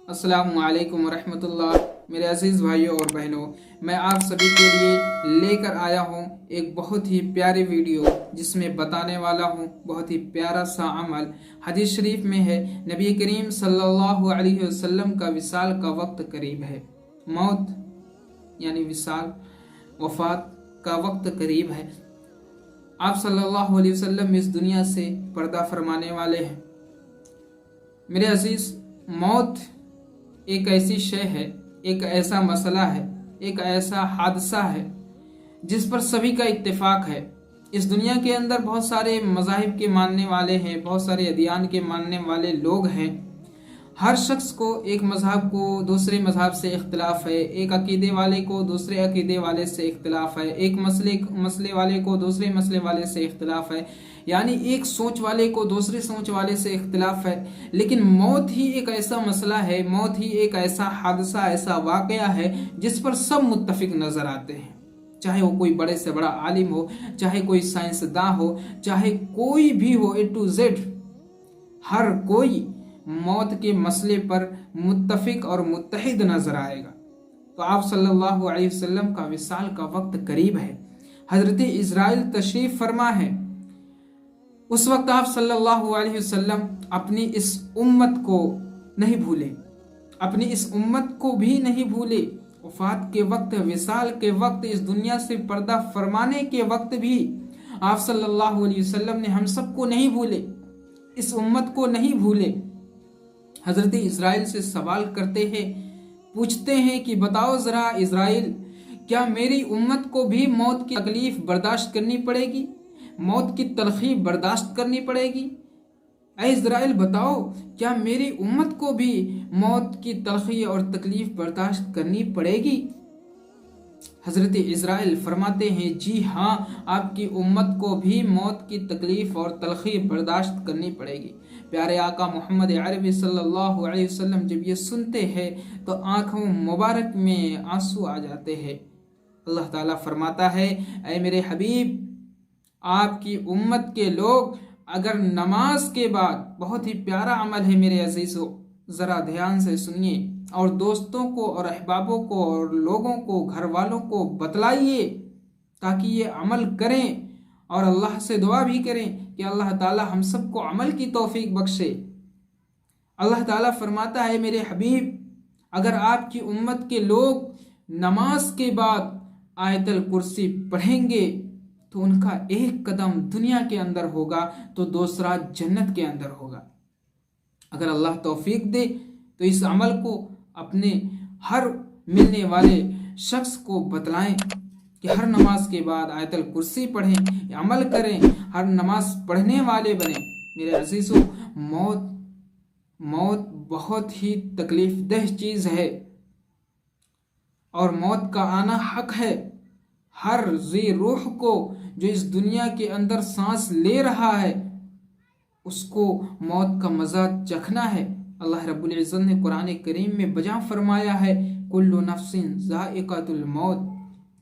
अस्सलामु अलैकुम वरहमतुल्लाह। मेरे अजीज़ भाइयों और बहनों, मैं आप सभी के लिए लेकर आया हूँ एक बहुत ही प्यारी वीडियो, जिसमें बताने वाला हूँ बहुत ही प्यारा सा अमल। हदीस शरीफ में है, नबी करीम सल्लल्लाहु अलैहि वसल्लम का विसाल का वक्त करीब है। मौत यानी विसाल, वफात का वक्त करीब है। आप सल्लल्लाहु अलैहि वसल्लम इस दुनिया से पर्दा फरमाने वाले हैं। मेरे अजीज, मौत एक ऐसी शय है, एक ऐसा मसला है, एक ऐसा हादसा है जिस पर सभी का इत्तेफाक है। इस दुनिया के अंदर बहुत सारे मज़ाहिब के मानने वाले हैं, बहुत सारे अदियान के मानने वाले लोग हैं। हर शख्स को एक मज़हब को दूसरे मज़हब से इख्तिलाफ है, एक अकीदे वाले को दूसरे अकीदे वाले से इख्तिलाफ है, एक मसले वाले को दूसरे मसले वाले से इख्तिलाफ है, यानी एक सोच वाले को दूसरे सोच वाले से इख्तिलाफ है। लेकिन मौत ही एक ऐसा मसला है, मौत ही एक ऐसा हादसा, ऐसा वाक़या है जिस पर सब मुत्तफिक नज़र आते हैं। चाहे वो कोई बड़े से बड़ा आलिम हो, चाहे कोई साइंसदान हो, चाहे कोई भी हो, ए टू जेड हर कोई मौत के मसले पर मुत्तफिक और मुत्तहिद नजर आएगा। तो आप सल्लल्लाहु अलैहि वसल्लम का विसाल का वक्त करीब है। हजरत इजराइल तशरीफ फरमा है। उस वक्त आप सल्लल्लाहु अलैहि वसल्लम अपनी इस उम्मत को नहीं भूले, अपनी इस उम्मत को भी नहीं भूले। वफात के वक्त, विसाल के वक्त, इस दुनिया से पर्दा फरमाने के वक्त भी आप सल्लल्लाहु अलैहि वसल्लम ने हम सबको नहीं भूले, इस उम्मत को नहीं भूले। हजरत इजराइल से सवाल करते हैं, पूछते हैं कि बताओ जरा इजराइल, क्या मेरी उम्मत को भी मौत की तकलीफ बर्दाश्त करनी पड़ेगी, मौत की तलखी बर्दाश्त करनी पड़ेगी? ऐ इजराइल बताओ, क्या मेरी उम्मत को भी मौत की तलखी और तकलीफ बर्दाश्त करनी पड़ेगी? हजरत इजराइल फरमाते हैं, जी हाँ, आपकी उम्मत को भी मौत की तकलीफ और तलखी बर्दाश्त करनी पड़ेगी। प्यारे आका मोहम्मद अरबी सल्लल्लाहु अलैहि वसल्लम जब ये सुनते हैं तो आंखों मुबारक में आंसू आ जाते हैं। अल्लाह ताला फरमाता है, ऐ मेरे हबीब, आपकी उम्मत के लोग अगर नमाज के बाद, बहुत ही प्यारा अमल है मेरे अजीजों, ज़रा ध्यान से सुनिए और दोस्तों को और अहबाबों को और लोगों को, घर वालों को बतलाइए ताकि ये अमल करें और अल्लाह से दुआ भी करें कि अल्लाह ताला हम सबको अमल की तौफीक बख्शे। अल्लाह ताला फरमाता है, मेरे हबीब, अगर आपकी उम्मत के लोग नमाज के बाद आयतल कुर्सी पढ़ेंगे तो उनका एक कदम दुनिया के अंदर होगा तो दूसरा जन्नत के अंदर होगा। अगर अल्लाह तौफीक दे तो इस अमल को अपने हर मिलने वाले शख्स को बतलाएं कि हर नमाज के बाद आयतल कुर्सी पढ़ें, अमल करें, हर नमाज पढ़ने वाले बने। मेरे अजीजों, मौत बहुत ही तकलीफ दह चीज़ है और मौत का आना हक है। हर जी रूह को जो इस दुनिया के अंदर सांस ले रहा है उसको मौत का मज़ा चखना है। अल्लाह रब्बुल इज़्ज़त ने कुरान करीम में बयां फरमाया है, कुल्लु नफ्सिन ज़ाइक़तुल मौत,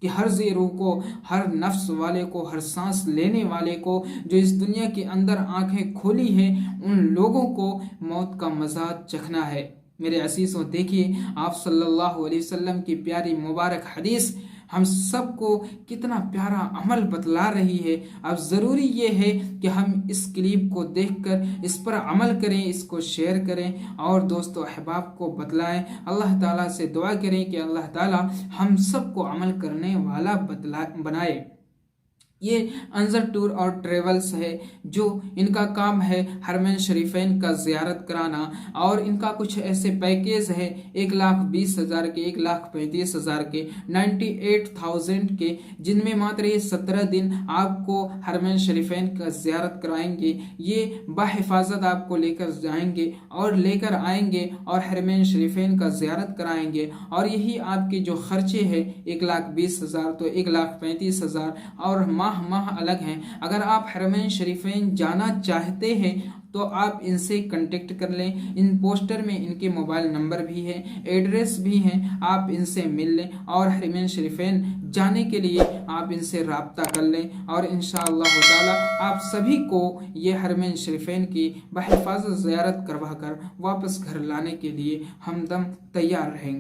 कि हर जी रूह को, हर नफ्स वाले को, हर सांस लेने वाले को, जो इस दुनिया के अंदर आंखें खोली हैं, उन लोगों को मौत का मज़ा चखना है। मेरे असीसों, देखिए आप सल्लल्लाहु अलैहि वसल्लम की प्यारी मुबारक हदीस हम सबको कितना प्यारा अमल बतला रही है। अब ज़रूरी ये है कि हम इस क्लिप को देखकर इस पर अमल करें, इसको शेयर करें और दोस्तों अहबाब को बतलाएं। अल्लाह ताला से दुआ करें कि अल्लाह ताला हम सबको अमल करने वाला बनाए। ये अंजर टूर और ट्रेवल्स है, जो इनका काम है हरमैन शरीफैन का ज़ियारत कराना, और इनका कुछ ऐसे पैकेज है 1,20,000 के, 1,35,000 के, 98,000 के, जिनमें मात्र ये 17 दिन आपको हरमैन शरीफैन का ज़ियारत कराएंगे। ये बाहिफाजत आपको लेकर जाएंगे और लेकर आएंगे और हरमैन शरीफैन का ज़ियारत कराएंगे। और यही आपके जो खर्चे हैं 1,20,000 तो 1,35,000 और माह अलग हैं। अगर आप हरमैन शरीफैन जाना चाहते हैं तो आप इनसे कांटेक्ट कर लें। इन पोस्टर में इनके मोबाइल नंबर भी है, एड्रेस भी है, आप इनसे मिल लें और हरमैन शरीफैन जाने के लिए आप इनसे राब्ता कर लें और इंशाअल्लाह ताला आप सभी को ये हरमैन शरीफैन की बहिफाजत ज़ियारत करवा कर वापस घर लाने के लिए हमदम तैयार रहेंगे।